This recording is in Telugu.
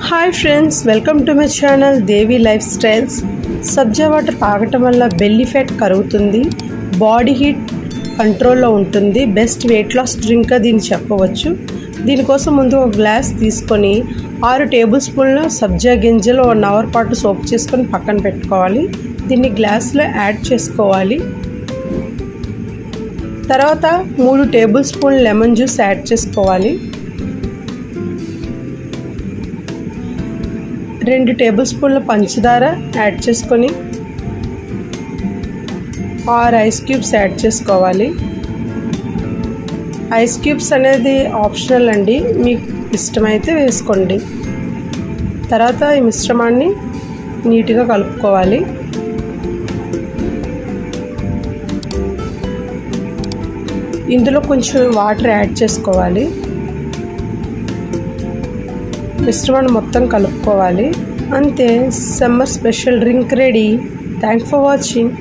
Hi friends, welcome to my channel Devi life styles. Sabja water తాగటం వల్ల బెల్లీ ఫ్యాట్ కరుగుతుంది, బాడీ హీట్ కంట్రోల్లో ఉంటుంది. బెస్ట్ వెయిట్ లాస్ డ్రింక్గా దీన్ని చెప్పవచ్చు. దీనికోసం ముందు ఒక గ్లాస్ తీసుకొని 6 టేబుల్ స్పూన్ల సబ్జా గింజలు 1 అవర్ పాటు సోప్ చేసుకొని పక్కన పెట్టుకోవాలి. దీన్ని గ్లాస్లో యాడ్ చేసుకోవాలి. తర్వాత 3 టేబుల్ స్పూన్ల లెమన్ జ్యూస్ యాడ్ చేసుకోవాలి. 2 టేబుల్ స్పూన్ల పంచదార యాడ్ చేసుకొని 6 ఐస్ క్యూబ్స్ యాడ్ చేసుకోవాలి. ఐస్ క్యూబ్స్ అనేది ఆప్షనల్ అండి, మీకు ఇష్టమైతే వేసుకోండి. తర్వాత ఈ మిశ్రమాన్ని నీట్గా కలుపుకోవాలి. ఇందులో కొంచెం వాటర్ యాడ్ చేసుకోవాలి. మిశ్రమాన్ని మొత్తం కలుపుకోవాలి. అంతే, summer special drink ready. Thanks for watching.